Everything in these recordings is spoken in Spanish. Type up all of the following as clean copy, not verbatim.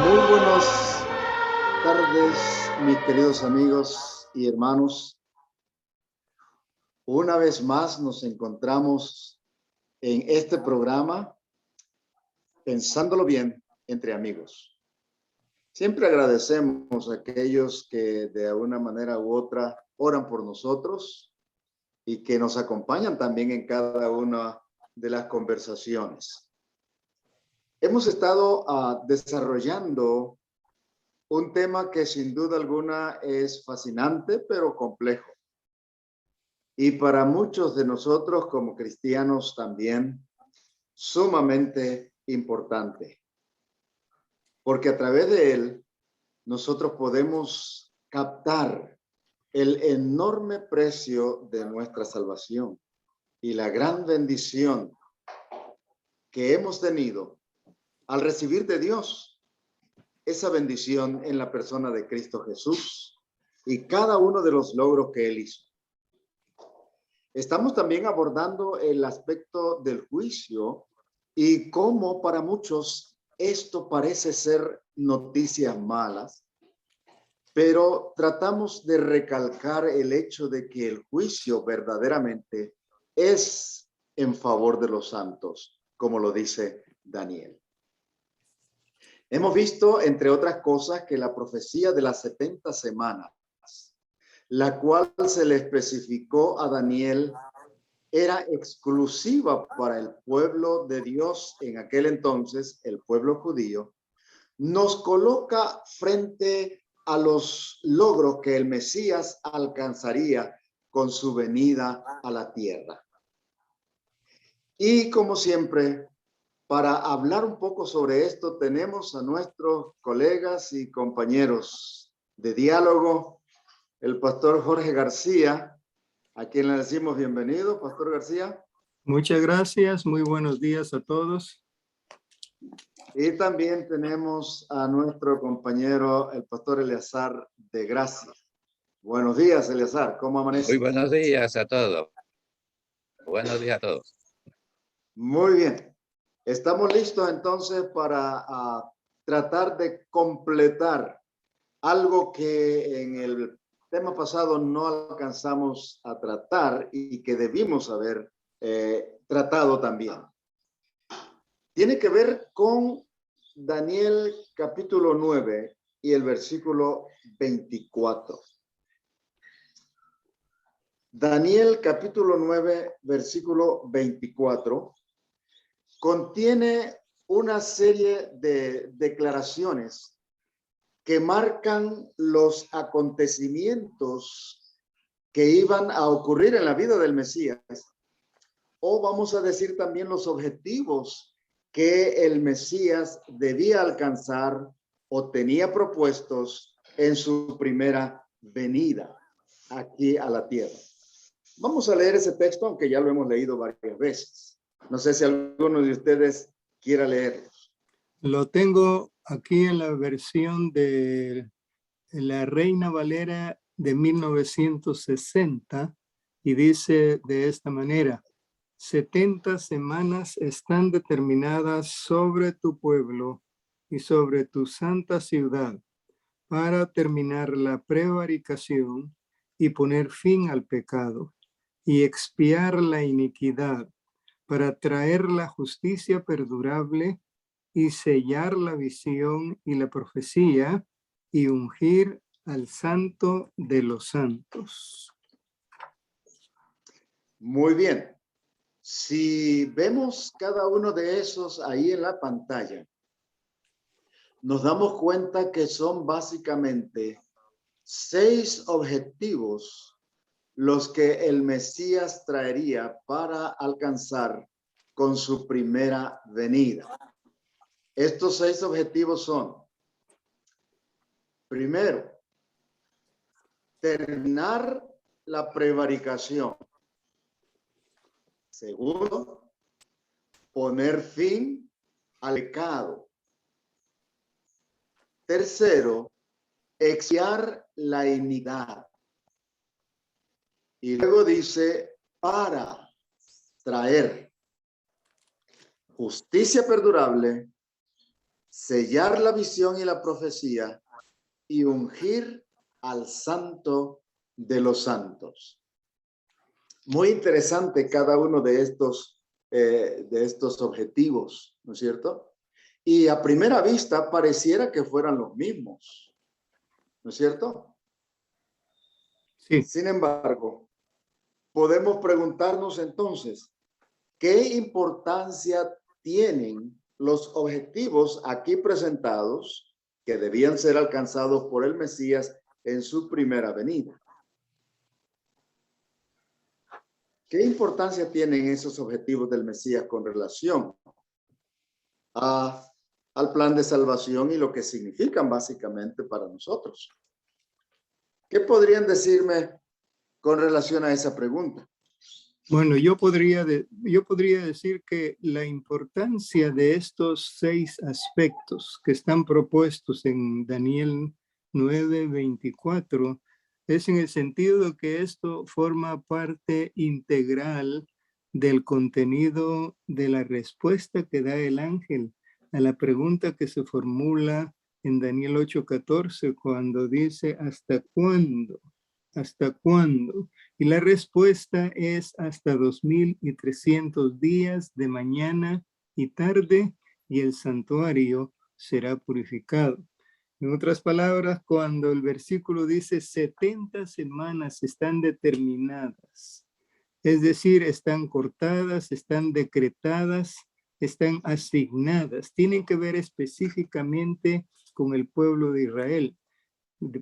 Muy buenas tardes, mis queridos amigos y hermanos. Una vez más nos encontramos en este programa, Pensándolo Bien, entre amigos. Siempre agradecemos a aquellos que de una manera u otra oran por nosotros y que nos acompañan también en cada una de las conversaciones. Hemos estado desarrollando un tema que sin duda alguna es fascinante, pero complejo. Y para muchos de nosotros como cristianos también sumamente importante. Porque a través de él nosotros podemos captar el enorme precio de nuestra salvación y la gran bendición que hemos tenido al recibir de Dios esa bendición en la persona de Cristo Jesús y cada uno de los logros que él hizo. Estamos también abordando el aspecto del juicio y cómo para muchos esto parece ser noticias malas, pero tratamos de recalcar el hecho de que el juicio verdaderamente es en favor de los santos, como lo dice Daniel. Hemos visto, entre otras cosas, que la profecía de las 70 semanas, la cual se le especificó a Daniel, era exclusiva para el pueblo de Dios en aquel entonces, el pueblo judío, nos coloca frente a los logros que el Mesías alcanzaría con su venida a la tierra. Y como siempre, para hablar un poco sobre esto, tenemos a nuestros colegas y compañeros de diálogo, el pastor Jorge García, a quien le decimos bienvenido, Pastor García. Muchas gracias, muy buenos días a todos. Y también tenemos a nuestro compañero, el pastor Eleazar de Gracia. Buenos días, Eleazar, ¿cómo amanece? Muy buenos días a todos. Buenos días a todos. Muy bien. Estamos listos entonces para tratar de completar algo que en el tema pasado no alcanzamos a tratar y que debimos haber tratado también. Tiene que ver con Daniel capítulo 9 y el versículo 24. Daniel capítulo 9, versículo 24, contiene una serie de declaraciones que marcan los acontecimientos que iban a ocurrir en la vida del Mesías, o vamos a decir también los objetivos que el Mesías debía alcanzar o tenía propuestos en su primera venida aquí a la tierra. Vamos a leer ese texto, aunque ya lo hemos leído varias veces. No sé si alguno de ustedes quiera leerlo. Lo tengo aquí en la versión de la Reina Valera de 1960 y dice de esta manera: 70 semanas están determinadas sobre tu pueblo y sobre tu santa ciudad para terminar la prevaricación y poner fin al pecado y expiar la iniquidad, para traer la justicia perdurable y sellar la visión y la profecía y ungir al santo de los santos. Muy bien. Si vemos cada uno de esos ahí en la pantalla, nos damos cuenta que son básicamente 6 objetivos los que el Mesías traería para alcanzar con su primera venida. Estos 6 objetivos son, primero, terminar la prevaricación. Segundo, poner fin al pecado. Tercero, expiar la iniquidad. Y luego dice, para traer justicia perdurable, sellar la visión y la profecía y ungir al santo de los santos. Muy interesante cada uno de estos objetivos, ¿no es cierto? Y a primera vista pareciera que fueran los mismos, ¿no es cierto? Sí. Sin embargo, podemos preguntarnos entonces, ¿qué importancia tienen los objetivos aquí presentados que debían ser alcanzados por el Mesías en su primera venida? ¿Qué importancia tienen esos objetivos del Mesías con relación al plan de salvación y lo que significan básicamente para nosotros? ¿Qué podrían decirme con relación a esa pregunta? Bueno, yo podría decir que la importancia de estos 6 aspectos que están propuestos en Daniel 9:24 es en el sentido de que esto forma parte integral del contenido de la respuesta que da el ángel a la pregunta que se formula en Daniel 8:14 cuando dice ¿hasta cuándo? ¿Hasta cuándo? Y la respuesta es hasta 2300 días de mañana y tarde, y el santuario será purificado. En otras palabras, cuando el versículo dice 70 semanas están determinadas, es decir, están cortadas, están decretadas, están asignadas, tienen que ver específicamente con el pueblo de Israel.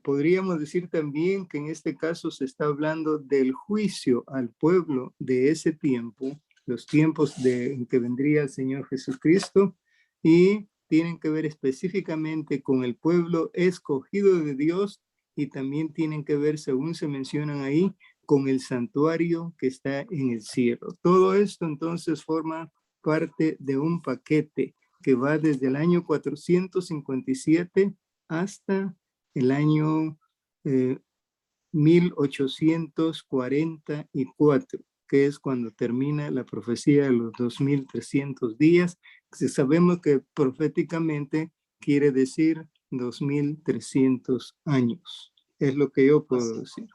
Podríamos decir también que en este caso se está hablando del juicio al pueblo de ese tiempo, los tiempos en que vendría el Señor Jesucristo, y tienen que ver específicamente con el pueblo escogido de Dios, y también tienen que ver, según se mencionan ahí, con el santuario que está en el cielo. Todo esto entonces forma parte de un paquete que va desde el año 457 hasta el año 1844, que es cuando termina la profecía de los 2300 días. Sabemos que proféticamente quiere decir 2300 años. Es lo que yo puedo decir.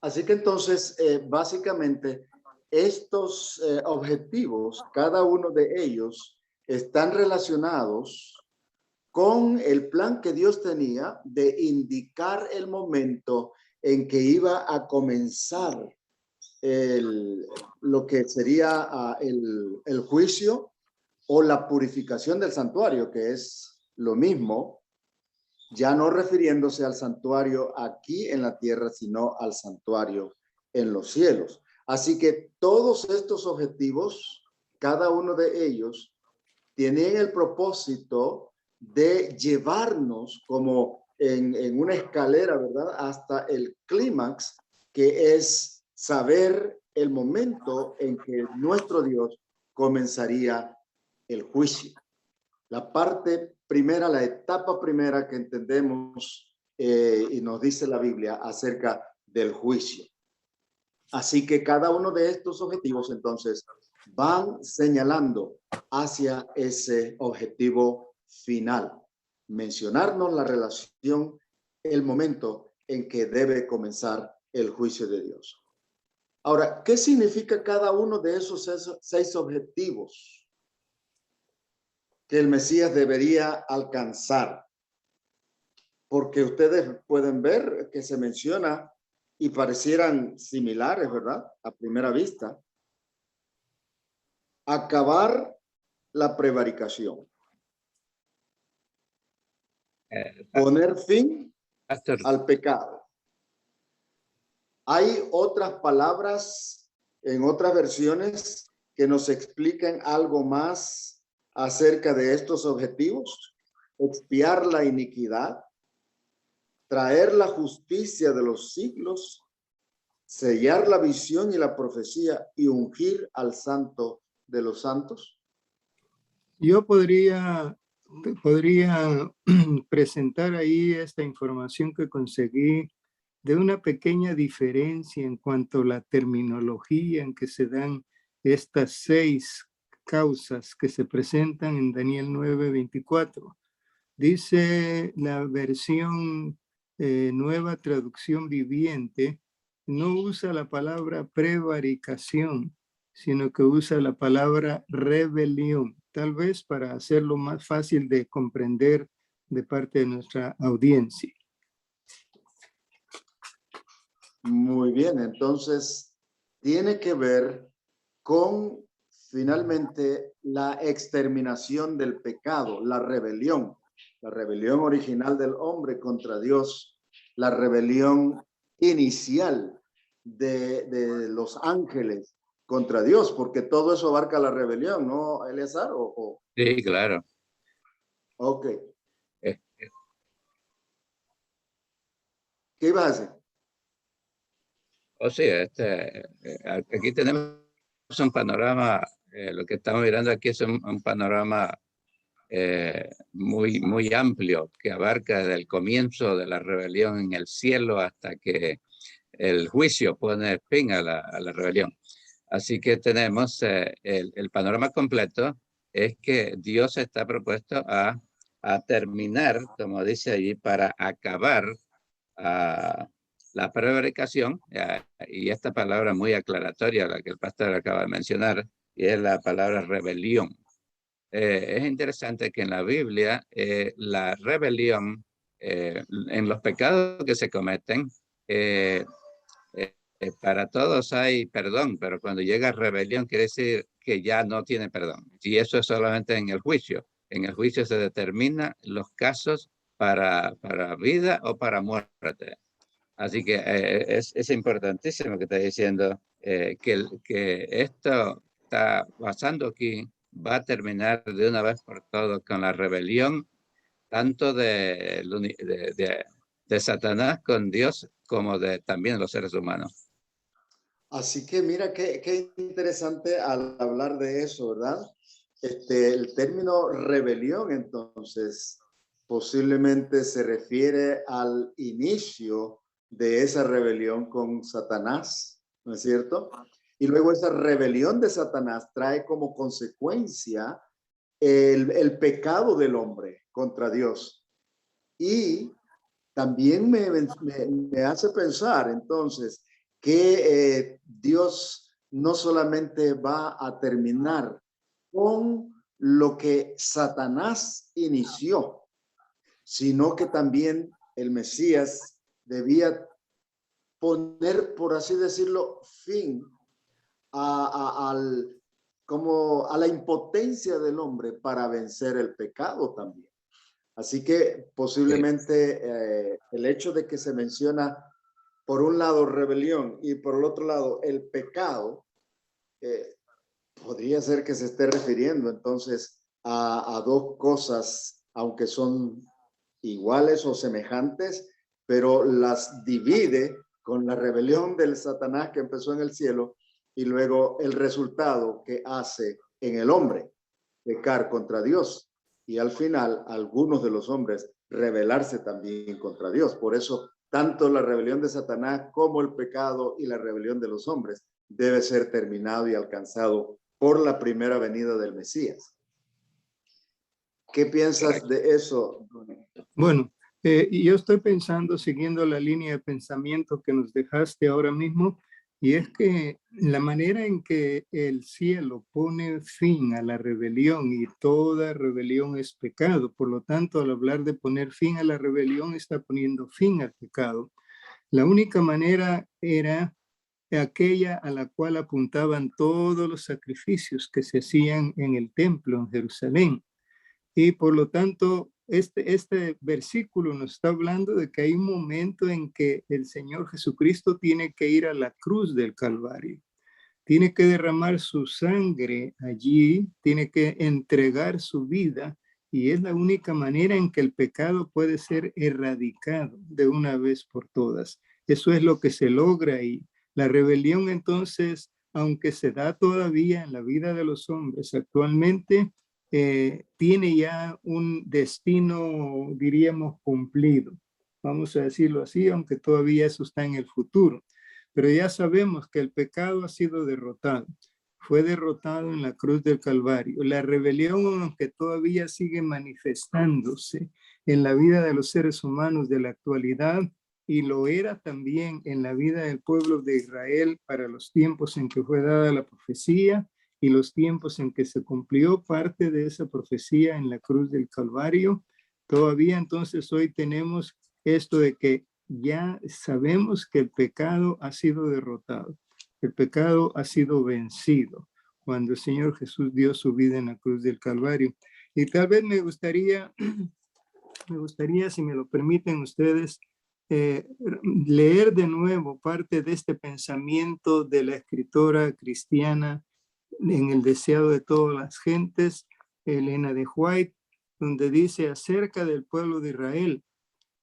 Así que entonces, básicamente, estos objetivos, cada uno de ellos, están relacionados con el plan que Dios tenía de indicar el momento en que iba a comenzar lo que sería el juicio o la purificación del santuario, que es lo mismo, ya no refiriéndose al santuario aquí en la tierra, sino al santuario en los cielos. Así que todos estos objetivos, cada uno de ellos, tienen el propósito de llevarnos como en una escalera, ¿verdad? Hasta el clímax, que es saber el momento en que nuestro Dios comenzaría el juicio. La parte primera, la etapa primera que entendemos y nos dice la Biblia acerca del juicio. Así que cada uno de estos objetivos entonces van señalando hacia ese objetivo final. Mencionarnos la relación, el momento en que debe comenzar el juicio de Dios. Ahora, ¿qué significa cada uno de esos 6 objetivos que el Mesías debería alcanzar? Porque ustedes pueden ver que se menciona y parecieran similares, ¿verdad? A primera vista. Acabar la prevaricación. Poner fin Pastor, al pecado. Hay otras palabras en otras versiones que nos explican algo más acerca de estos objetivos: expiar la iniquidad, traer la justicia de los siglos, sellar la visión y la profecía y ungir al santo de los santos. Yo podría presentar ahí esta información que conseguí de una pequeña diferencia en cuanto a la terminología en que se dan estas 6 causas que se presentan en Daniel 9:24. Dice la versión Nueva Traducción Viviente, no usa la palabra prevaricación, sino que usa la palabra rebelión, tal vez para hacerlo más fácil de comprender de parte de nuestra audiencia. Muy bien, entonces tiene que ver con finalmente la exterminación del pecado, la rebelión original del hombre contra Dios, la rebelión inicial de los ángeles contra Dios, porque todo eso abarca la rebelión, ¿no, Eleazar? Sí, claro. Ok. Eh, ¿Qué ibas a hacer? Sí, aquí tenemos un panorama, lo que estamos mirando aquí es un panorama muy amplio que abarca desde el comienzo de la rebelión en el cielo hasta que el juicio pone fin a la rebelión. Así que tenemos el panorama completo, es que Dios está propuesto a terminar, como dice allí, para acabar la prevaricación, y esta palabra muy aclaratoria, la que el pastor acaba de mencionar, y es la palabra rebelión. Es interesante que en la Biblia la rebelión, en los pecados que se cometen, para todos hay perdón, pero cuando llega rebelión quiere decir que ya no tiene perdón. Y eso es solamente en el juicio. En el juicio se determinan los casos para vida o para muerte. Así que es importantísimo que está diciendo que esto está pasando aquí, va a terminar de una vez por todas con la rebelión, tanto de Satanás con Dios como de también los seres humanos. Así que mira qué interesante al hablar de eso, ¿verdad? El término rebelión, entonces, posiblemente se refiere al inicio de esa rebelión con Satanás, ¿no es cierto? Y luego esa rebelión de Satanás trae como consecuencia el pecado del hombre contra Dios. Y también me hace pensar, entonces, que Dios no solamente va a terminar con lo que Satanás inició, sino que también el Mesías debía poner, por así decirlo, fin a la impotencia del hombre para vencer el pecado también. Así que posiblemente el hecho de que se menciona por un lado rebelión y por el otro lado el pecado, podría ser que se esté refiriendo entonces a dos cosas, aunque son iguales o semejantes, pero las divide con la rebelión del Satanás que empezó en el cielo y luego el resultado que hace en el hombre, pecar contra Dios. Y al final, algunos de los hombres rebelarse también contra Dios. Por eso, tanto la rebelión de Satanás como el pecado y la rebelión de los hombres debe ser terminado y alcanzado por la primera venida del Mesías. ¿Qué piensas de eso? Bueno, yo estoy pensando, siguiendo la línea de pensamiento que nos dejaste ahora mismo, y es que la manera en que el cielo pone fin a la rebelión, y toda rebelión es pecado, por lo tanto, al hablar de poner fin a la rebelión, está poniendo fin al pecado. La única manera era aquella a la cual apuntaban todos los sacrificios que se hacían en el templo en Jerusalén. Y por lo tanto, este versículo nos está hablando de que hay un momento en que el Señor Jesucristo tiene que ir a la cruz del Calvario. tiene que derramar su sangre allí, tiene que entregar su vida, y es la única manera en que el pecado puede ser erradicado de una vez por todas. Eso es lo que se logra, y la rebelión entonces, aunque se da todavía en la vida de los hombres actualmente, tiene ya un destino, diríamos, cumplido. Vamos a decirlo así, aunque todavía eso está en el futuro. Pero ya sabemos que el pecado ha sido derrotado. Fue derrotado en la cruz del Calvario. La rebelión, aunque todavía sigue manifestándose en la vida de los seres humanos de la actualidad, y lo era también en la vida del pueblo de Israel para los tiempos en que fue dada la profecía y los tiempos en que se cumplió parte de esa profecía en la cruz del Calvario. Todavía entonces hoy tenemos esto de que ya sabemos que el pecado ha sido derrotado, el pecado ha sido vencido cuando el Señor Jesús dio su vida en la cruz del Calvario. Y tal vez me gustaría, si me lo permiten ustedes, leer de nuevo parte de este pensamiento de la escritora cristiana en El deseado de todas las gentes, Elena de White, donde dice acerca del pueblo de Israel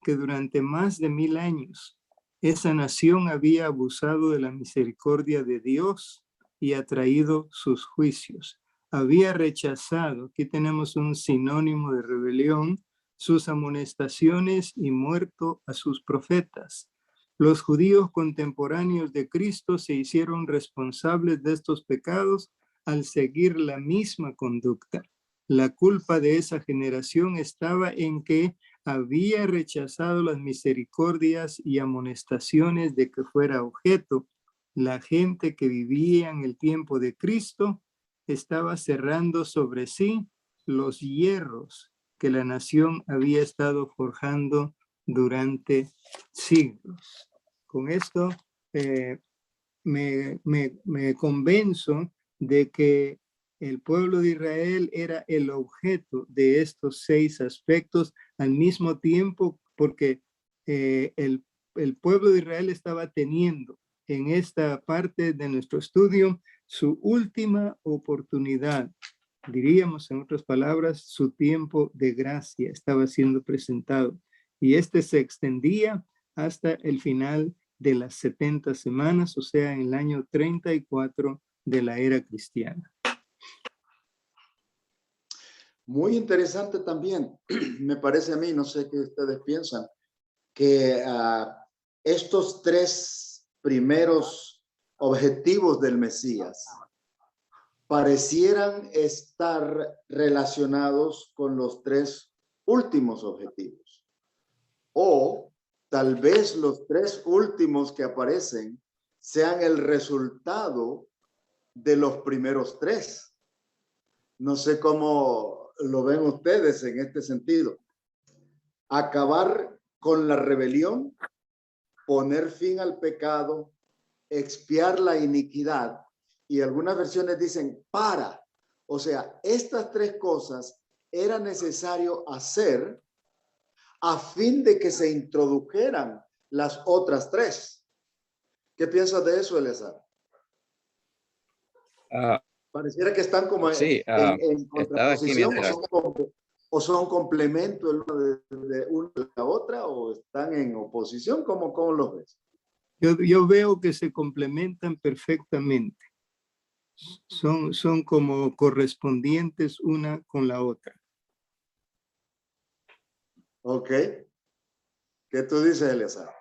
que durante más de 1000 años esa nación había abusado de la misericordia de Dios y atraído sus juicios. Había rechazado, aquí tenemos un sinónimo de rebelión, sus amonestaciones y muerto a sus profetas. Los judíos contemporáneos de Cristo se hicieron responsables de estos pecados al seguir la misma conducta. La culpa de esa generación estaba en que había rechazado las misericordias y amonestaciones de que fuera objeto. La gente que vivía en el tiempo de Cristo estaba cerrando sobre sí los hierros que la nación había estado forjando durante siglos. Con esto me convenzo de que el pueblo de Israel era el objeto de estos 6 aspectos al mismo tiempo, porque el pueblo de Israel estaba teniendo en esta parte de nuestro estudio su última oportunidad. Diríamos, en otras palabras, su tiempo de gracia estaba siendo presentado, y este se extendía hasta el final de las 70 semanas, o sea, en el año 34 de la era cristiana. Muy interesante también, me parece a mí, no sé qué ustedes piensan, que estos 3 primeros objetivos del Mesías parecieran estar relacionados con los 3 últimos objetivos. O tal vez los 3 últimos que aparecen sean el resultado de los primeros 3. No sé cómo lo ven ustedes en este sentido. Acabar con la rebelión, poner fin al pecado, expiar la iniquidad, y algunas versiones dicen para. O sea, estas 3 cosas era necesario hacer a fin de que se introdujeran las otras 3. ¿Qué piensas de eso, Eleazar? Pareciera que están como Sí, en contraposición, mientras... o son complemento de una de la otra, o están en oposición. ¿Cómo los ves? Yo veo que se complementan perfectamente. Son como correspondientes una con la otra. Ok. ¿Qué tú dices, Eleazar?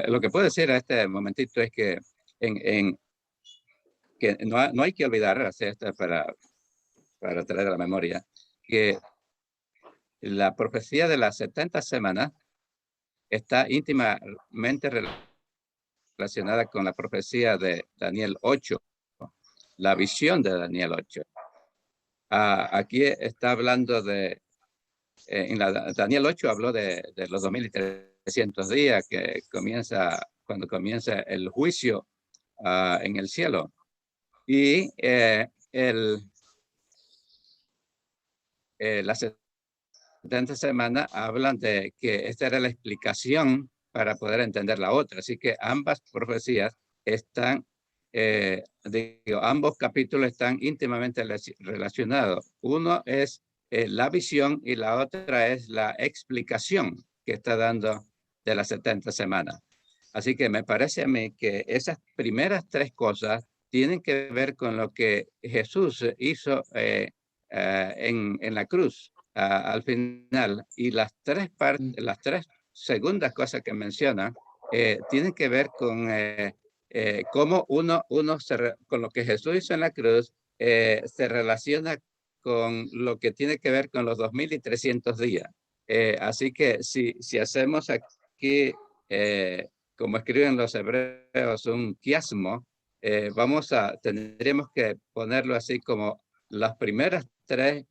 Lo que puedo decir a este momentito es que, que no hay que olvidar, hacer esto para traer a la memoria, que la profecía de las 70 semanas está íntimamente relacionada con la profecía de Daniel 8, la visión de Daniel 8. Aquí está hablando de, Daniel 8 habló de los 2300 días que cuando comienza el juicio en el cielo. Y las 70 semanas hablan de que esta era la explicación para poder entender la otra. Así que ambas profecías están, ambos capítulos están íntimamente relacionados. Uno es la visión y la otra es la explicación que está dando de las 70 semanas. Así que me parece a mí que esas primeras tres cosas tienen que ver con lo que Jesús hizo en la cruz al final, y las tres segundas cosas que menciona tienen que ver con cómo uno con lo que Jesús hizo en la cruz se relaciona con lo que tiene que ver con los 2300 días. Así que si hacemos aquí, como escriben los hebreos, un quiasmo, tendríamos que ponerlo así como las primeras tres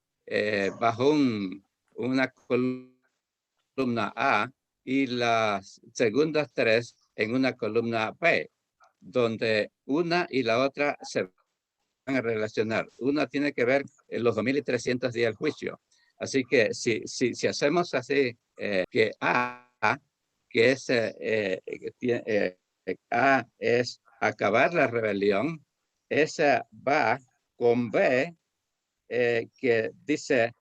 bajo una columna A y las segundas tres en una columna B, donde una y la otra se van a relacionar. Una tiene que ver en los 2300 días del juicio. Así que si hacemos así, que A, que es, A es acabar la rebelión, esa va con B, que dice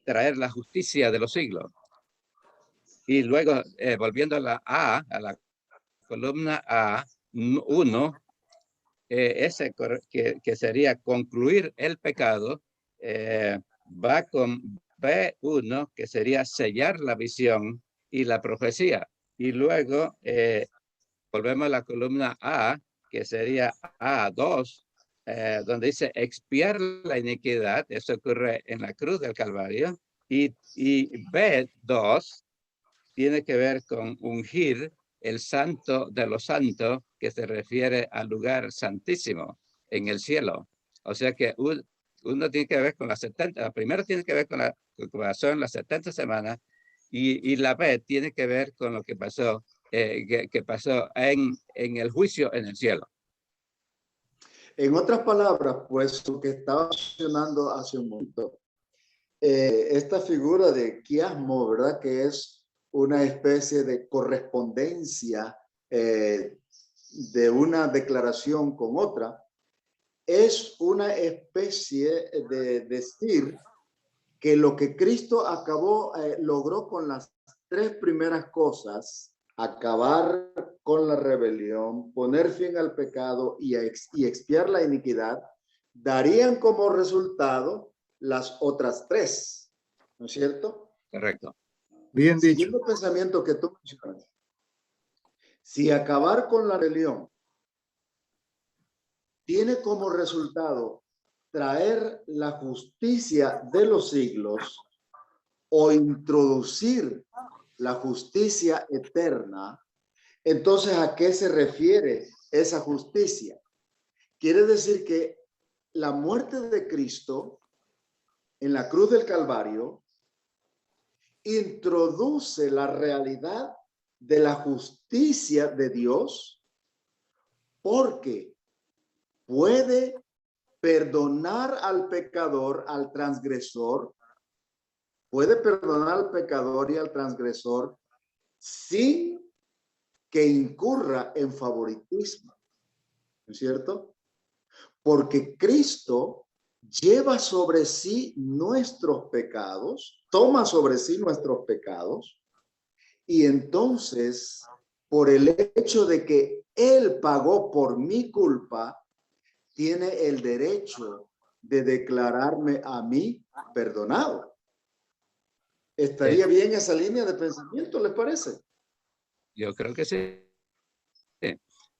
traer la justicia de los siglos. Y luego, volviendo a la columna A1, ese que sería concluir el pecado, va con B1, que sería sellar la visión y la profecía. Y luego volvemos a la columna A, que sería A2, donde dice expiar la iniquidad. Eso ocurre en la cruz del Calvario. Y B2 tiene que ver con ungir el santo de los santos, que se refiere al lugar santísimo en el cielo. O sea que uno tiene que ver con las 70, la primera tiene que ver con lo que pasó en las 70 semanas, y la B tiene que ver con lo que pasó, que pasó en el juicio en el cielo. En otras palabras, pues lo que estaba mencionando hace un momento, esta figura de quiasmo, ¿verdad? Que es una especie de correspondencia de una declaración con otra, es una especie de decir que lo que Cristo logró con las tres primeras cosas, acabar con la rebelión, poner fin al pecado y expiar la iniquidad, darían como resultado las otras tres, ¿no es cierto? Correcto. Bien dicho. Siguiendo el pensamiento que tú mencionas, si acabar con la rebelión tiene como resultado traer la justicia de los siglos o introducir la justicia eterna, entonces ¿a qué se refiere esa justicia? Quiere decir que la muerte de Cristo en la cruz del Calvario introduce la realidad de la justicia de Dios, porque puede perdonar al pecador, al transgresor, puede perdonar al pecador y al transgresor sin que incurra en favoritismo, ¿no es cierto? Porque Cristo lleva sobre sí nuestros pecados, toma sobre sí nuestros pecados, y entonces, por el hecho de que Él pagó por mi culpa, tiene el derecho de declararme a mí perdonado. ¿Estaría bien esa línea de pensamiento, les parece? Yo creo que sí.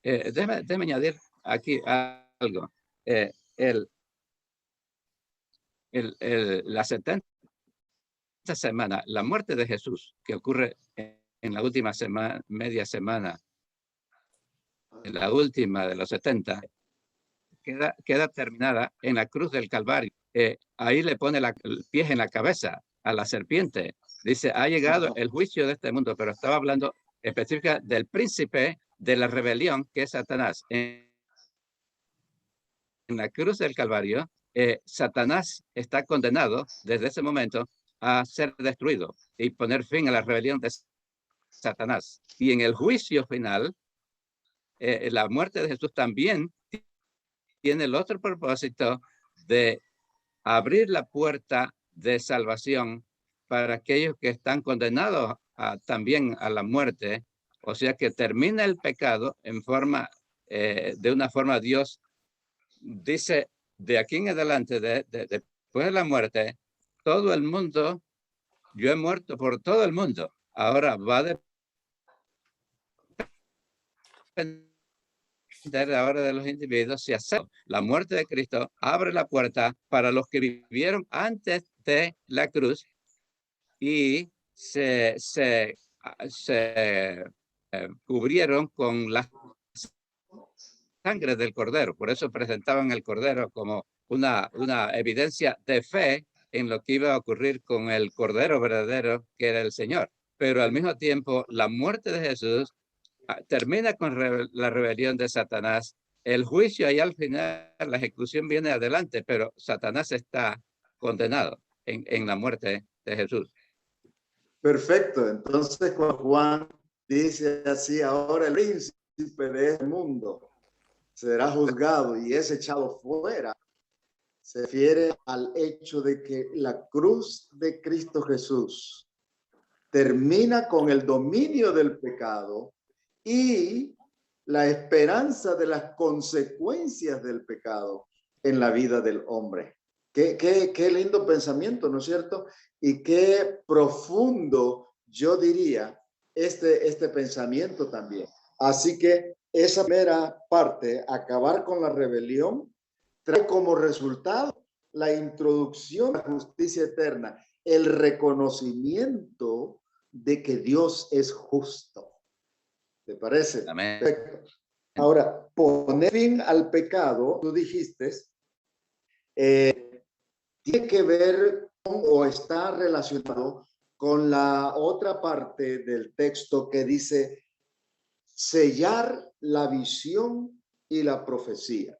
Déjame añadir aquí algo. La 70 semana, la muerte de Jesús, que ocurre en la última media semana, en la última de los 70, queda terminada en la cruz del Calvario. Ahí le pone el pie en la cabeza a la serpiente. Dice, ha llegado el juicio de este mundo, pero estaba hablando específica del príncipe de la rebelión, que es Satanás. En la cruz del Calvario, Satanás está condenado desde ese momento a ser destruido y poner fin a la rebelión de Satanás. Y en el juicio final, la muerte de Jesús también tiene el otro propósito de abrir la puerta de salvación para aquellos que están condenados también a la muerte. O sea que termina el pecado de una forma. Dios dice, de aquí en adelante, después de la muerte, todo el mundo, yo he muerto por todo el mundo. Ahora va a depender ahora de los individuos si aceptan la muerte de Cristo. Abre la puerta para los que vivieron antes de la cruz y se cubrieron con la sangre del Cordero. Por eso presentaban el Cordero como una evidencia de fe en lo que iba a ocurrir con el Cordero verdadero, que era el Señor. Pero al mismo tiempo, la muerte de Jesús termina con la rebelión de Satanás. El juicio y al final la ejecución viene adelante, pero Satanás está condenado en la muerte de Jesús. Perfecto. Entonces, cuando Juan dice así, ahora el príncipe de este mundo será juzgado y es echado fuera, se refiere al hecho de que la cruz de Cristo Jesús termina con el dominio del pecado y la esperanza de las consecuencias del pecado en la vida del hombre. Qué lindo pensamiento, ¿no es cierto? Y qué profundo, yo diría, este pensamiento también. Así que esa primera parte, acabar con la rebelión, trae como resultado la introducción a la justicia eterna, el reconocimiento de que Dios es justo. ¿Te parece? Amén. Perfecto. Ahora, poner fin al pecado, tú dijiste, tiene que ver con o está relacionado con la otra parte del texto que dice sellar la visión y la profecía.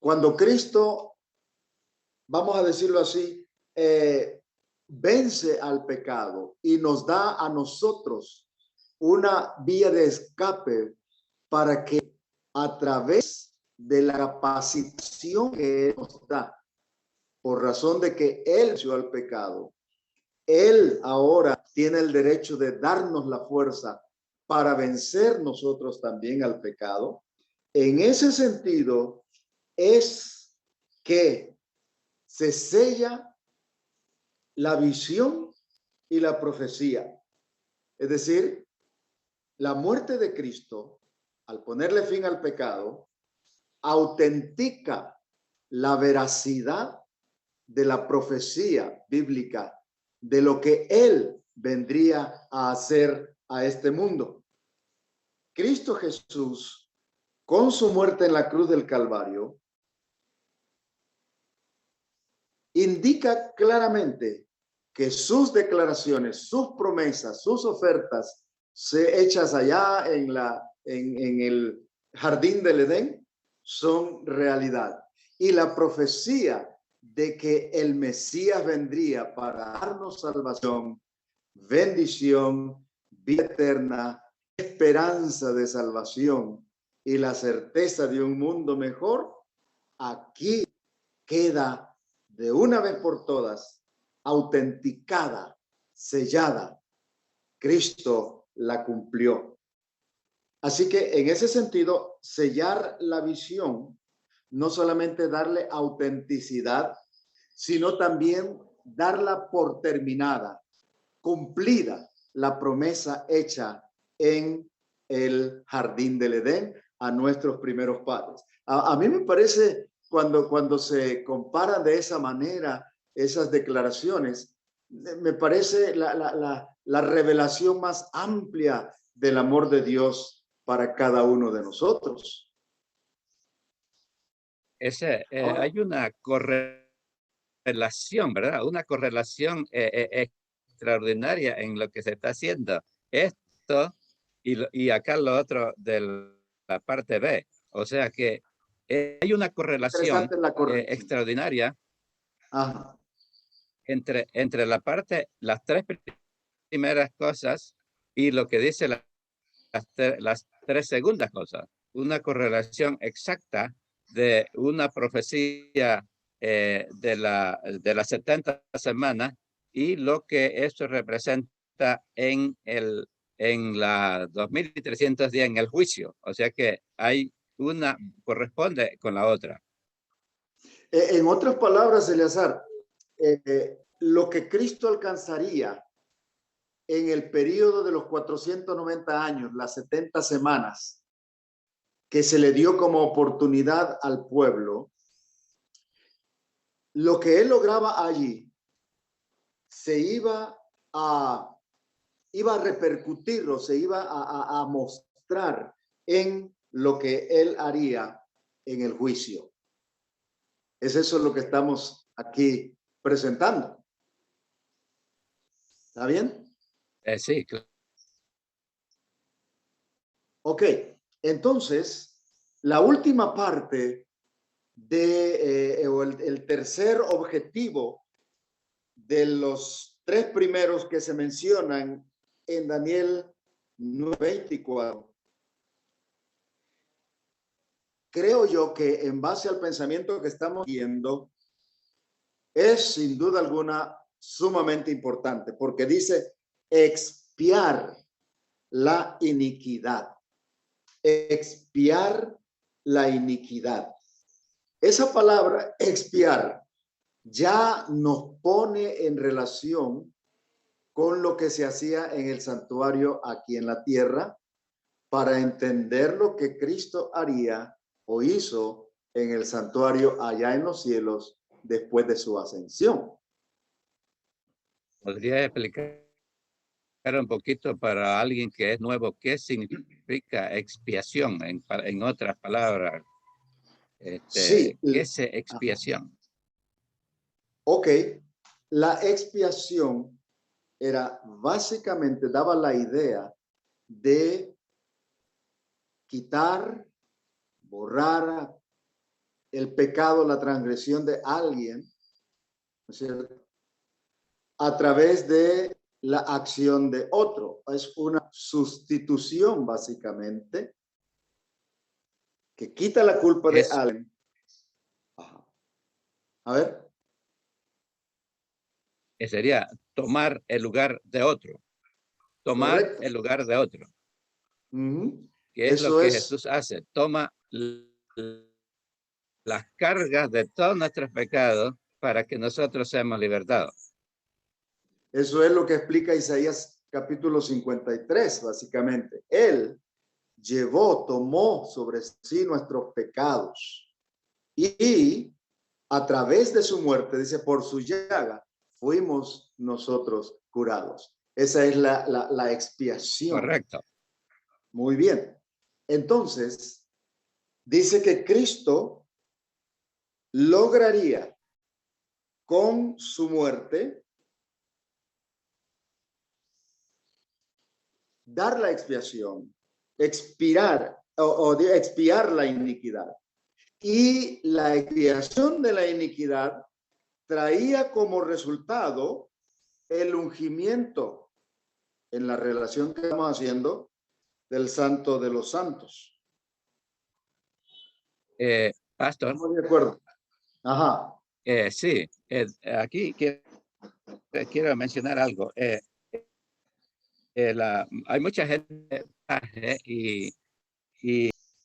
Cuando Cristo, vamos a decirlo así, vence al pecado y nos da a nosotros una vía de escape para que a través de la capacitación que nos da, por razón de que Él venció al pecado, Él ahora tiene el derecho de darnos la fuerza para vencer nosotros también al pecado. En ese sentido es que se sella la visión y la profecía. Es decir, la muerte de Cristo, al ponerle fin al pecado, autentica la veracidad de la profecía bíblica de lo que Él vendría a hacer a este mundo. Cristo Jesús, con su muerte en la cruz del Calvario, indica claramente que sus declaraciones, sus promesas, sus ofertas hechas allá en el jardín del Edén son realidad. Y la profecía de que el Mesías vendría para darnos salvación, bendición, vida eterna, esperanza de salvación y la certeza de un mundo mejor, aquí queda de una vez por todas autenticada, sellada. Cristo la cumplió. Así que en ese sentido, sellar la visión, no solamente darle autenticidad, sino también darla por terminada, cumplida la promesa hecha en el jardín del Edén a nuestros primeros padres. A mí me parece cuando se comparan de esa manera esas declaraciones, me parece la revelación más amplia del amor de Dios para cada uno de nosotros. Hay una correlación, ¿verdad? Una correlación extraordinaria en lo que se está haciendo. Esto y acá lo otro de la parte B. O sea que hay una correlación extraordinaria entre las tres primeras cosas Y lo que dice las tres segundas cosas, una correlación exacta de una profecía de las 70 semanas y lo que esto representa en la 2300 días en el juicio. O sea que hay una corresponde con la otra. En otras palabras, Eleazar, lo que Cristo alcanzaría en el periodo de los 490 años, las 70 semanas, que se le dio como oportunidad al pueblo, lo que él lograba allí se iba a repercutir o se iba a mostrar en lo que él haría en el juicio. Es eso lo que estamos aquí presentando. ¿Está bien? Sí, claro. Ok, entonces, la última parte o el tercer objetivo de los tres primeros que se mencionan en Daniel 9:24, creo yo que en base al pensamiento que estamos viendo, es sin duda alguna sumamente importante, porque dice expiar la iniquidad. Expiar la iniquidad. Esa palabra expiar ya nos pone en relación con lo que se hacía en el santuario aquí en la tierra para entender lo que Cristo haría o hizo en el santuario allá en los cielos después de su ascensión. ¿Podría explicar un poquito para alguien que es nuevo qué significa expiación? En otras palabras, Sí. ¿qué es expiación? Ok, la expiación era básicamente, daba la idea de quitar, borrar el pecado, la transgresión de alguien, ¿no es cierto?, a través de la acción de otro. Es una sustitución básicamente que quita la culpa de alguien. Ajá. A ver. Sería tomar el lugar de otro. Tomar Correcto. el lugar de otro. Que es lo Eso que es. Jesús hace. Toma las cargas de todos nuestros pecados para que nosotros seamos libertados. Eso es lo que explica Isaías capítulo 53, básicamente. Él tomó sobre sí nuestros pecados y a través de su muerte, dice, por su llaga fuimos nosotros curados. Esa es la expiación. Correcto. Muy bien. Entonces, dice que Cristo lograría con su muerte dar la expiación, expiar expiar la iniquidad. Y la expiación de la iniquidad traía como resultado el ungimiento en la relación que estamos haciendo del Santo de los Santos. Pastor. ¿Estamos de acuerdo? Ajá. Sí, aquí quiero mencionar algo. Hay mucha gente y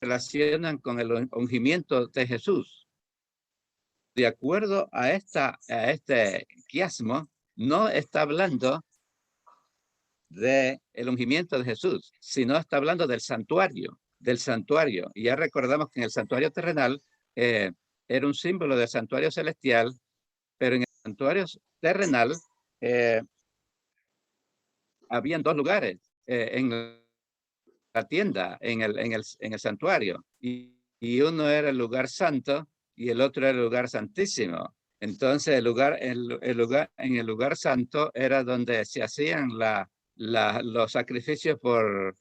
relacionan con el ungimiento de Jesús. De acuerdo a este quiasmo, no está hablando del ungimiento de Jesús, sino está hablando del santuario. Y ya recordamos que en el santuario terrenal era un símbolo del santuario celestial, pero en el santuario terrenal habían dos lugares en la tienda, en el santuario, y uno era el lugar santo y el otro era el lugar santísimo. Entonces en el lugar santo era donde se hacían los sacrificios por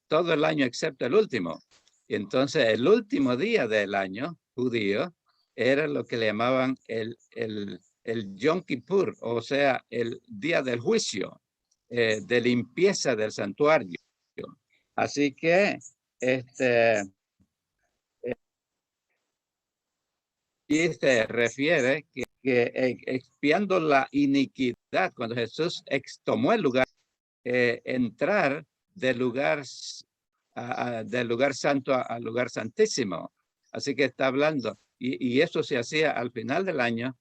todo el año excepto el último. Y entonces el último día del año judío era lo que le llamaban el Yom Kippur, o sea, el día del juicio. de limpieza del santuario. Así que y se refiere que expiando la iniquidad, cuando Jesús tomó el lugar, entrar del lugar santo al lugar santísimo. Así que está hablando, y eso se hacía al final del año,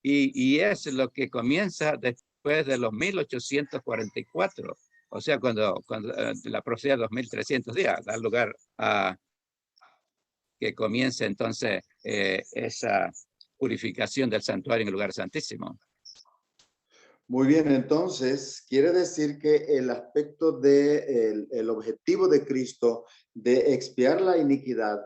y es lo que comienza después de los 1844. O sea, cuando la profecía de los 1300 días da lugar a que comience entonces esa purificación del santuario en el lugar santísimo. Muy bien, entonces quiere decir que el aspecto de el objetivo de Cristo de expiar la iniquidad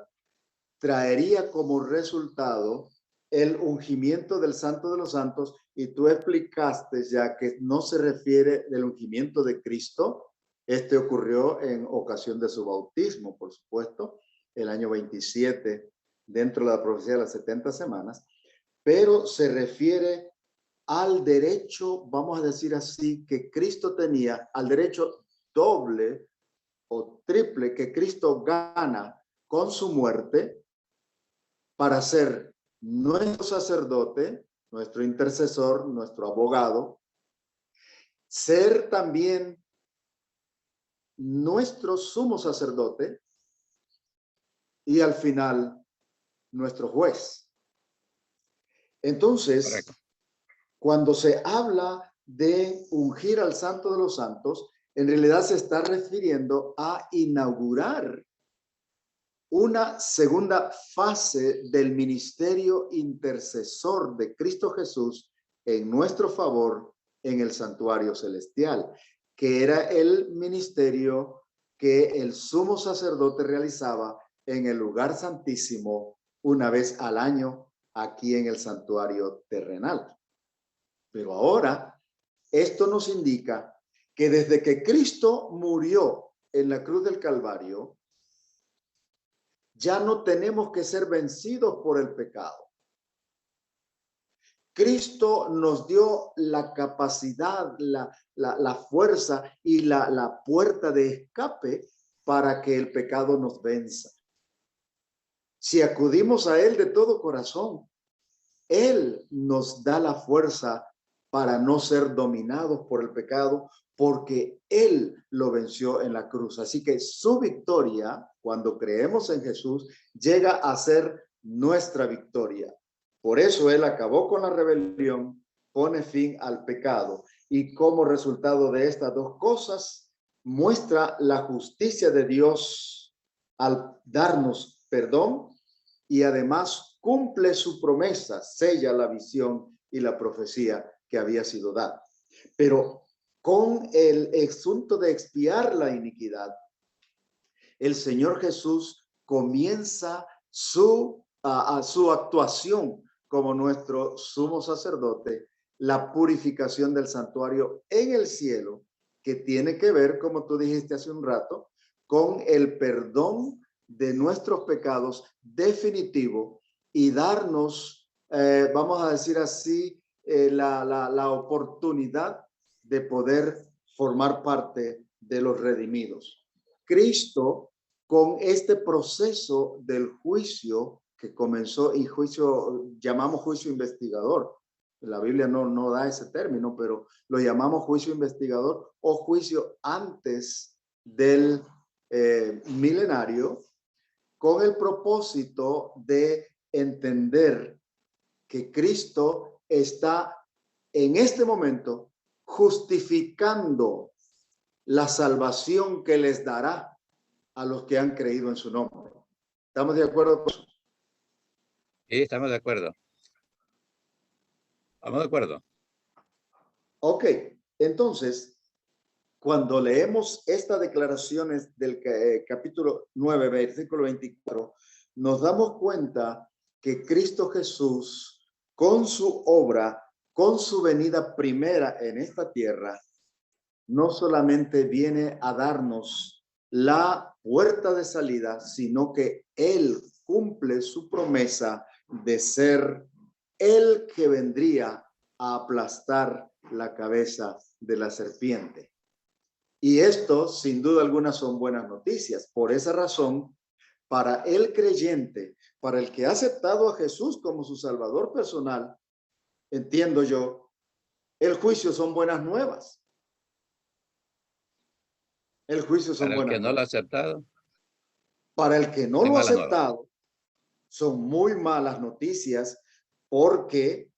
traería como resultado el ungimiento del Santo de los Santos, y tú explicaste ya que no se refiere del ungimiento de Cristo. Este ocurrió en ocasión de su bautismo, por supuesto, el año 27, dentro de la profecía de las 70 semanas, pero se refiere al derecho, vamos a decir así, que Cristo tenía, al derecho doble o triple que Cristo gana con su muerte para ser nuestro sacerdote, nuestro intercesor, nuestro abogado, ser también nuestro sumo sacerdote y al final nuestro juez. Entonces, correcto, cuando se habla de ungir al Santo de los Santos, en realidad se está refiriendo a inaugurar una segunda fase del ministerio intercesor de Cristo Jesús en nuestro favor en el santuario celestial, que era el ministerio que el sumo sacerdote realizaba en el lugar santísimo una vez al año aquí en el santuario terrenal. Pero ahora, esto nos indica que desde que Cristo murió en la cruz del Calvario, ya no tenemos que ser vencidos por el pecado. Cristo nos dio la capacidad, la fuerza y la puerta de escape para que el pecado nos venza. Si acudimos a Él de todo corazón, Él nos da la fuerza para no ser dominados por el pecado, porque Él lo venció en la cruz. Así que su victoria, cuando creemos en Jesús, llega a ser nuestra victoria. Por eso Él acabó con la rebelión, pone fin al pecado, y como resultado de estas dos cosas, muestra la justicia de Dios al darnos perdón, y además cumple su promesa, sella la visión y la profecía que había sido dada. Pero con el asunto de expiar la iniquidad, el Señor Jesús comienza su actuación como nuestro sumo sacerdote, la purificación del santuario en el cielo, que tiene que ver, como tú dijiste hace un rato, con el perdón de nuestros pecados definitivo y darnos, vamos a decir así, la oportunidad de poder formar parte de los redimidos. Cristo, con este proceso del juicio que comenzó, y juicio, llamamos juicio investigador. La Biblia no da ese término, pero lo llamamos juicio investigador o juicio antes del milenario, con el propósito de entender que Cristo está en este momento justificando la salvación que les dará a los que han creído en su nombre. ¿Estamos de acuerdo con eso? Sí, estamos de acuerdo. Estamos de acuerdo. Ok, entonces, cuando leemos estas declaraciones del capítulo 9, versículo 24, nos damos cuenta que Cristo Jesús, con su obra, con su venida primera en esta tierra, no solamente viene a darnos la puerta de salida, sino que Él cumple su promesa de ser el que vendría a aplastar la cabeza de la serpiente. Y esto, sin duda alguna, son buenas noticias. Por esa razón, para el creyente, para el que ha aceptado a Jesús como su Salvador personal, entiendo yo, el juicio son buenas nuevas. El juicio son Para el que buenas no lo ha nuevas. aceptado, Para el que no es lo ha mala nueva. aceptado, son muy malas noticias porque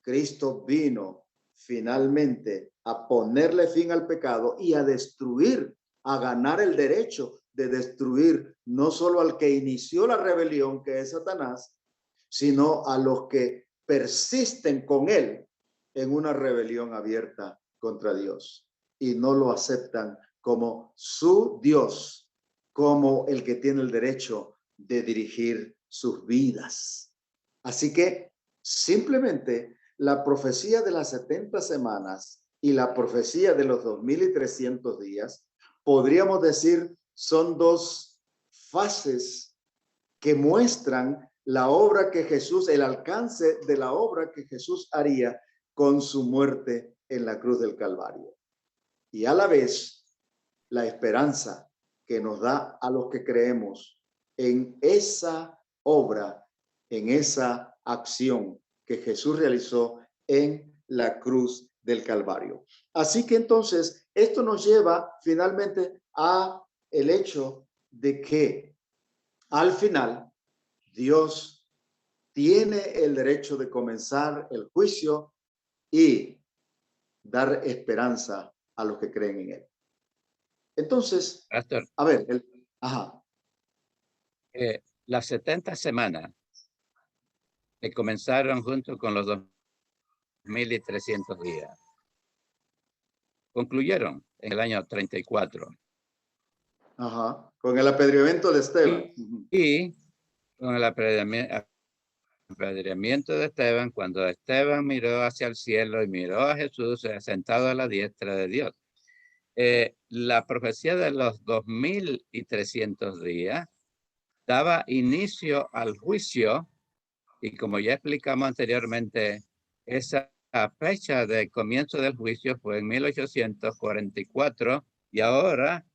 Cristo vino finalmente a ponerle fin al pecado y a destruir, a ganar el derecho de destruir no solo al que inició la rebelión, que es Satanás, sino a los que persisten con él en una rebelión abierta contra Dios y no lo aceptan como su Dios, como el que tiene el derecho de dirigir sus vidas. Así que simplemente la profecía de las 70 semanas y la profecía de los 2300 días, podríamos decir, son dos fases que muestran la obra que Jesús, el alcance de la obra que Jesús haría con su muerte en la cruz del Calvario. Y a la vez, la esperanza que nos da a los que creemos en esa obra, en esa acción que Jesús realizó en la cruz del Calvario. Así que entonces, esto nos lleva finalmente a el hecho de que al final Dios tiene el derecho de comenzar el juicio y dar esperanza a los que creen en él. Entonces, Pastor, a ver, las 70 semanas que comenzaron junto con los 2300 días, concluyeron en el año 34. Con el apedreamiento de Esteban. Y con el apedreamiento de Esteban, cuando Esteban miró hacia el cielo y miró a Jesús sentado a la diestra de Dios. La profecía de los 2300 días daba inicio al juicio y como ya explicamos anteriormente, esa fecha de comienzo del juicio fue en 1844 y ahora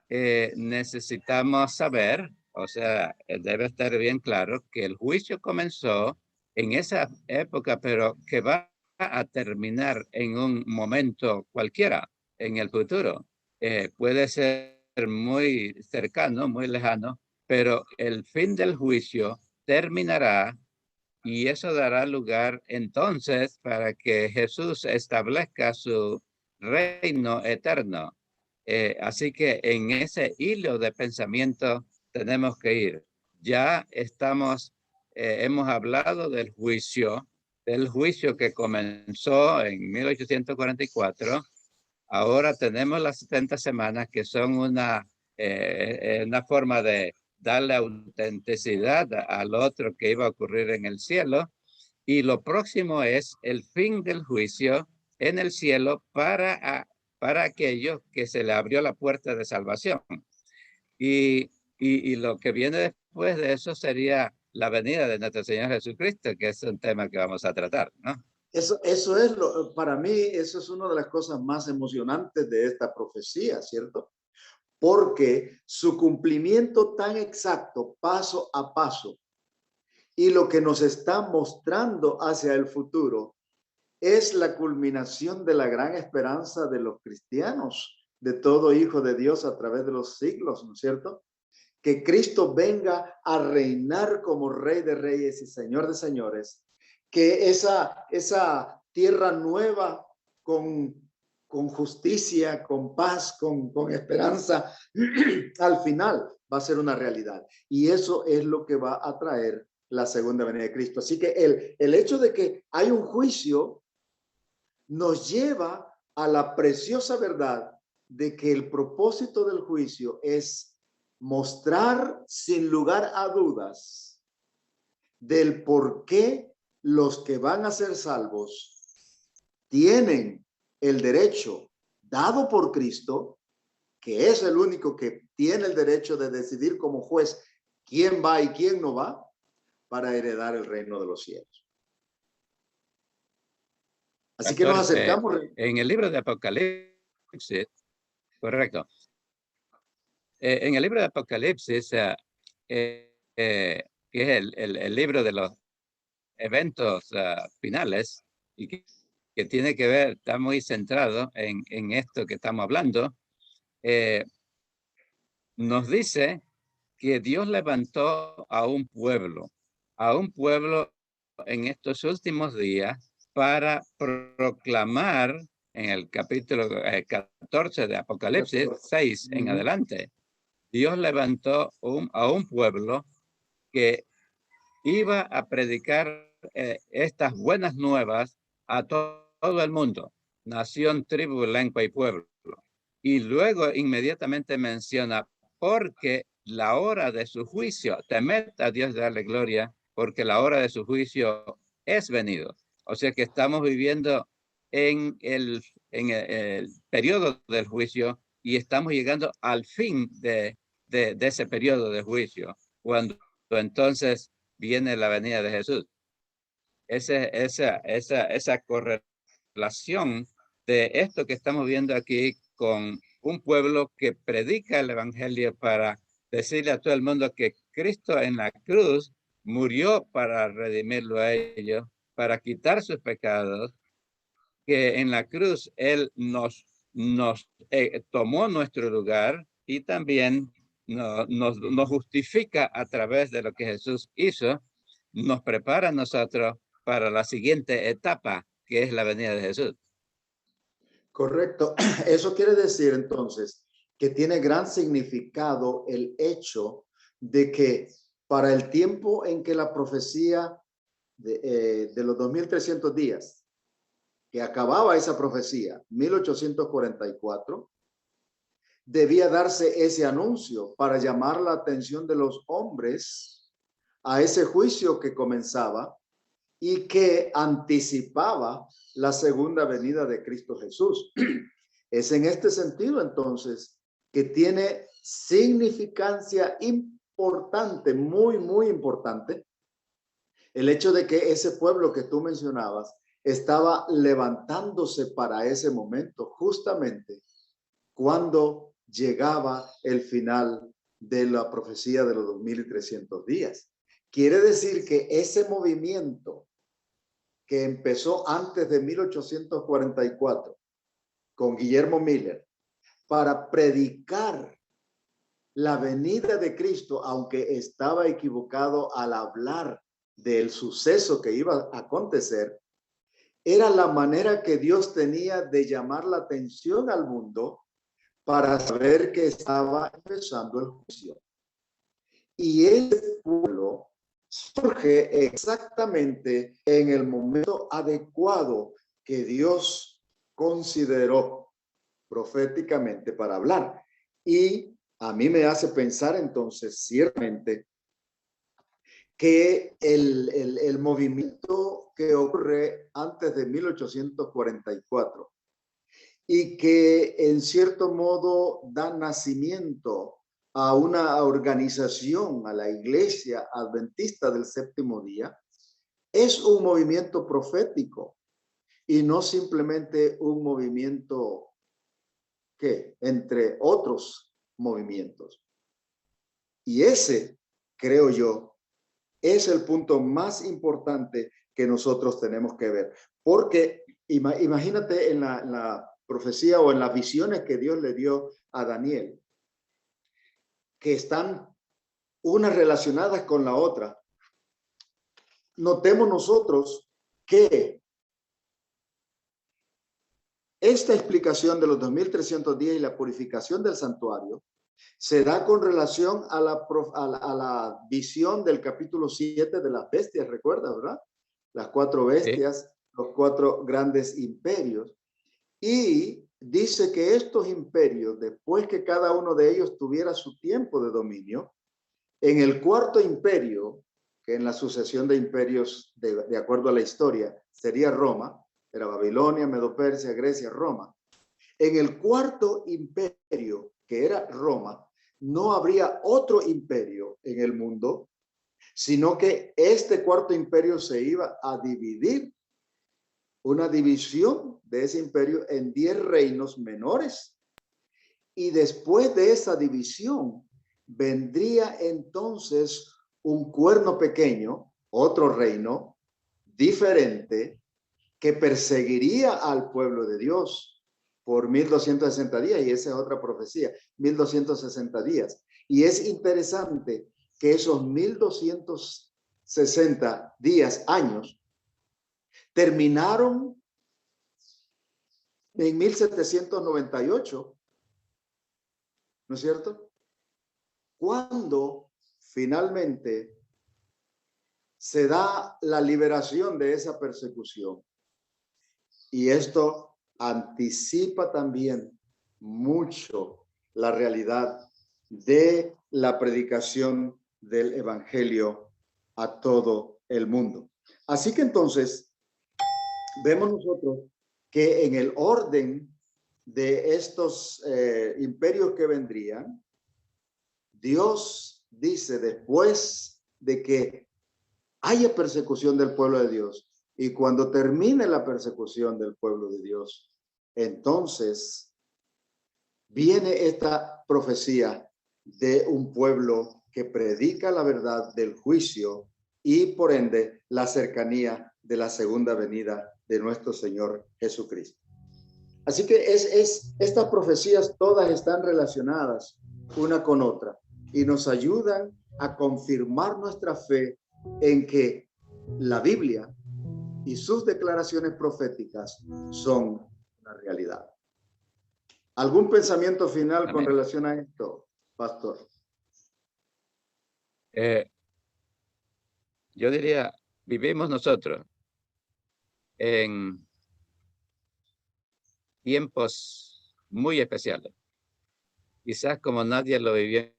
necesitamos saber, o sea, debe estar bien claro que el juicio comenzó en esa época, pero que va a terminar en un momento cualquiera en el futuro. Puede ser muy cercano, muy lejano, pero el fin del juicio terminará y eso dará lugar entonces para que Jesús establezca su reino eterno. Así que en ese hilo de pensamiento tenemos que ir. Ya hemos hablado del juicio que comenzó en 1844. Ahora tenemos las 70 semanas que son una forma de darle autenticidad al otro que iba a ocurrir en el cielo. Y lo próximo es el fin del juicio en el cielo para aquellos que se le abrió la puerta de salvación. Y lo que viene después de eso sería la venida de nuestro Señor Jesucristo, que es un tema que vamos a tratar, ¿no? Eso para mí, eso es una de las cosas más emocionantes de esta profecía, ¿cierto? Porque su cumplimiento tan exacto, paso a paso, y lo que nos está mostrando hacia el futuro, es la culminación de la gran esperanza de los cristianos, de todo hijo de Dios a través de los siglos, ¿no es cierto? Que Cristo venga a reinar como Rey de Reyes y Señor de Señores, que esa tierra nueva con justicia, con paz, con esperanza, al final va a ser una realidad. Y eso es lo que va a traer la segunda venida de Cristo. Así que el hecho de que hay un juicio nos lleva a la preciosa verdad de que el propósito del juicio es mostrar sin lugar a dudas del por qué los que van a ser salvos tienen el derecho dado por Cristo, que es el único que tiene el derecho de decidir como juez quién va y quién no va, para heredar el reino de los cielos. Así que nos acercamos. En el libro de Apocalipsis, Correcto. En el libro de Apocalipsis, que es el libro de los eventos finales y que tiene que ver, está muy centrado en esto que estamos hablando, nos dice que Dios levantó a un pueblo en estos últimos días para proclamar en el capítulo 14 de Apocalipsis 6 en adelante. Dios levantó a un pueblo que iba a predicar estas buenas nuevas a todo el mundo, nación, tribu, lengua y pueblo. Y luego inmediatamente menciona, porque la hora de su juicio, temed a Dios, darle gloria, porque la hora de su juicio es venido. O sea que estamos viviendo en el periodo del juicio y estamos llegando al fin de ese periodo de juicio, cuando entonces viene la venida de Jesús. Esa correlación de esto que estamos viendo aquí con un pueblo que predica el evangelio para decirle a todo el mundo que Cristo en la cruz murió para redimirlo a ellos, para quitar sus pecados, que en la cruz Él nos tomó nuestro lugar y también nos justifica a través de lo que Jesús hizo, nos prepara a nosotros para la siguiente etapa, que es la venida de Jesús. Correcto. Eso quiere decir entonces que tiene gran significado el hecho de que para el tiempo en que la profecía de los 2300 días, que acababa esa profecía, 1844, debía darse ese anuncio para llamar la atención de los hombres a ese juicio que comenzaba y que anticipaba la segunda venida de Cristo Jesús. Es en este sentido, entonces, que tiene significancia importante, muy, muy importante, el hecho de que ese pueblo que tú mencionabas estaba levantándose para ese momento, justamente cuando llegaba el final de la profecía de los 2300 días. Quiere decir que ese movimiento que empezó antes de 1844 con Guillermo Miller para predicar la venida de Cristo, aunque estaba equivocado al hablar del suceso que iba a acontecer, era la manera que Dios tenía de llamar la atención al mundo para saber que estaba empezando el juicio. Y ese pueblo surge exactamente en el momento adecuado que Dios consideró proféticamente para hablar. Y a mí me hace pensar entonces ciertamente que el movimiento que ocurre antes de 1844 y que en cierto modo da nacimiento a una organización, a la Iglesia Adventista del Séptimo Día, es un movimiento profético y no simplemente un movimiento que entre otros movimientos. Y ese, creo yo, es el punto más importante que nosotros tenemos que ver. Porque imagínate en la profecía o en las visiones que Dios le dio a Daniel, que están unas relacionadas con la otra. Notemos nosotros que esta explicación de los 2300 días y la purificación del santuario se da con relación a la visión del capítulo 7 de las bestias, ¿recuerda, verdad? Las 4 bestias, sí. Los 4 grandes imperios. Y dice que estos imperios, después que cada uno de ellos tuviera su tiempo de dominio, en el 4º imperio, que en la sucesión de imperios, de acuerdo a la historia, sería Roma, era Babilonia, Medo-Persia, Grecia, Roma. En el 4º imperio, que era Roma, no habría otro imperio en el mundo, sino que este 4º imperio se iba a dividir, una división de ese imperio en 10 reinos menores. Y después de esa división, vendría entonces un cuerno pequeño, otro reino diferente, que perseguiría al pueblo de Dios por 1260 días. Y esa es otra profecía, 1260 días. Y es interesante que esos 1260 días, años, terminaron en 1798, ¿no es cierto? Cuando finalmente se da la liberación de esa persecución. Y esto anticipa también mucho la realidad de la predicación del evangelio a todo el mundo. Así que entonces vemos nosotros que en el orden de estos imperios que vendrían, Dios dice, después de que haya persecución del pueblo de Dios y cuando termine la persecución del pueblo de Dios, entonces viene esta profecía de un pueblo que predica la verdad del juicio y por ende la cercanía de la segunda venida de nuestro Señor Jesucristo. Así que estas profecías todas están relacionadas una con otra y nos ayudan a confirmar nuestra fe en que la Biblia y sus declaraciones proféticas son una realidad. ¿Algún pensamiento final Amén. con relación a esto, pastor? Yo diría, vivimos nosotros en tiempos muy especiales, quizás como nadie lo vivió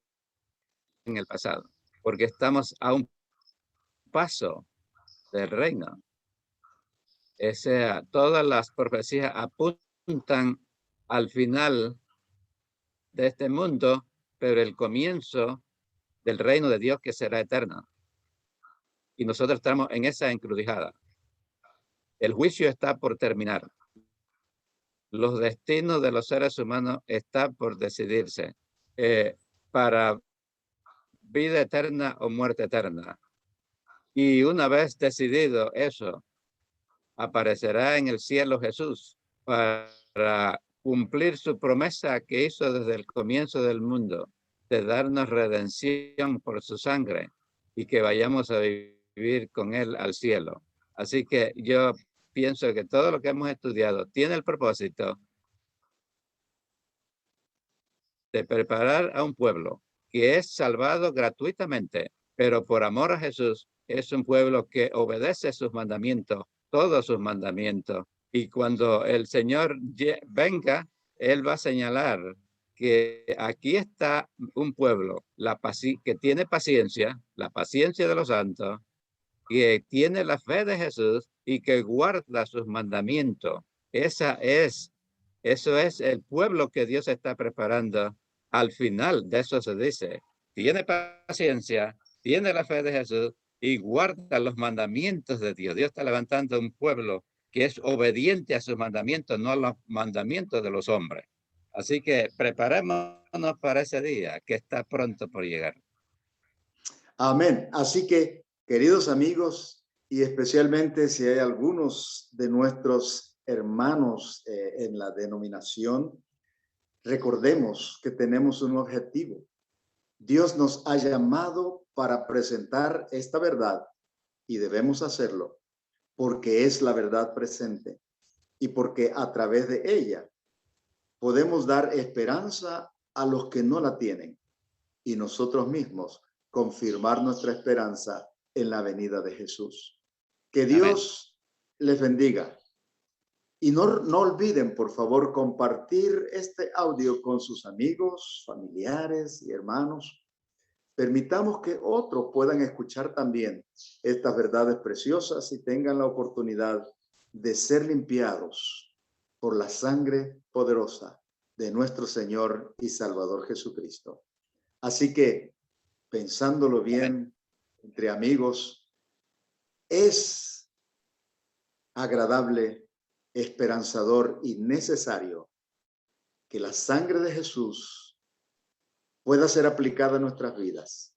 en el pasado, porque estamos a un paso del reino. O sea, todas las profecías apuntan al final de este mundo, pero el comienzo del reino de Dios que será eterno. Y nosotros estamos en esa encrucijada. El juicio está por terminar. Los destinos de los seres humanos están por decidirse para vida eterna o muerte eterna. Y una vez decidido eso, aparecerá en el cielo Jesús para cumplir su promesa que hizo desde el comienzo del mundo, de darnos redención por su sangre y que vayamos a vivir con él al cielo. Así que yo pienso que todo lo que hemos estudiado tiene el propósito de preparar a un pueblo que es salvado gratuitamente, pero por amor a Jesús es un pueblo que obedece sus mandamientos, todos sus mandamientos. Y cuando el Señor venga, Él va a señalar que aquí está un pueblo que tiene paciencia, la paciencia de los santos, que tiene la fe de Jesús y que guarda sus mandamientos. Eso es el pueblo que Dios está preparando. Al final de eso se dice, tiene paciencia, tiene la fe de Jesús y guarda los mandamientos de Dios. Dios está levantando un pueblo que es obediente a sus mandamientos, no a los mandamientos de los hombres. Así que preparémonos para ese día que está pronto por llegar. Amén. Así que, queridos amigos, y especialmente si hay algunos de nuestros hermanos en la denominación, recordemos que tenemos un objetivo. Dios nos ha llamado para presentar esta verdad y debemos hacerlo porque es la verdad presente y porque a través de ella podemos dar esperanza a los que no la tienen y nosotros mismos confirmar nuestra esperanza en la venida de Jesús. Que Dios les bendiga. Y no olviden, por favor, compartir este audio con sus amigos, familiares y hermanos. Permitamos que otros puedan escuchar también estas verdades preciosas y tengan la oportunidad de ser limpiados por la sangre poderosa de nuestro Señor y Salvador Jesucristo. Así que, pensándolo bien, entre amigos, es agradable, esperanzador y necesario que la sangre de Jesús pueda ser aplicada a nuestras vidas.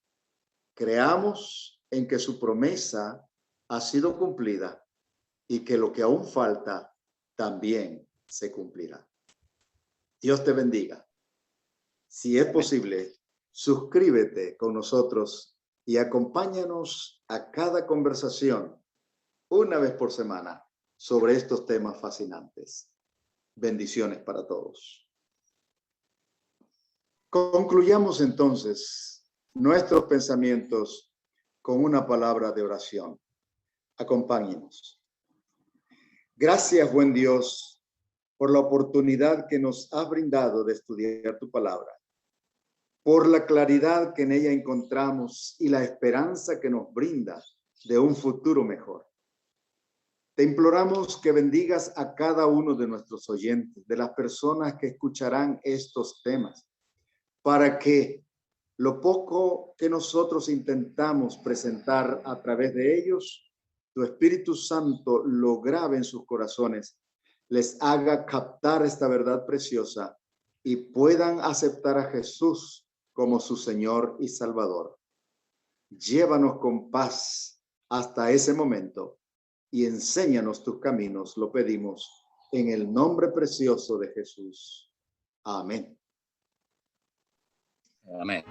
Creamos en que su promesa ha sido cumplida y que lo que aún falta también se cumplirá. Dios te bendiga. Si es posible, suscríbete con nosotros y acompáñanos a cada conversación una vez por semana sobre estos temas fascinantes. Bendiciones para todos. Concluyamos entonces nuestros pensamientos con una palabra de oración. Acompáñenos. Gracias, buen Dios, por la oportunidad que nos has brindado de estudiar tu palabra, por la claridad que en ella encontramos y la esperanza que nos brinda de un futuro mejor. Te imploramos que bendigas a cada uno de nuestros oyentes, de las personas que escucharán estos temas, para que lo poco que nosotros intentamos presentar a través de ellos, tu Espíritu Santo lo grabe en sus corazones, les haga captar esta verdad preciosa y puedan aceptar a Jesús como su Señor y Salvador. Llévanos con paz hasta ese momento y enséñanos tus caminos, lo pedimos en el nombre precioso de Jesús. Amén. Amén.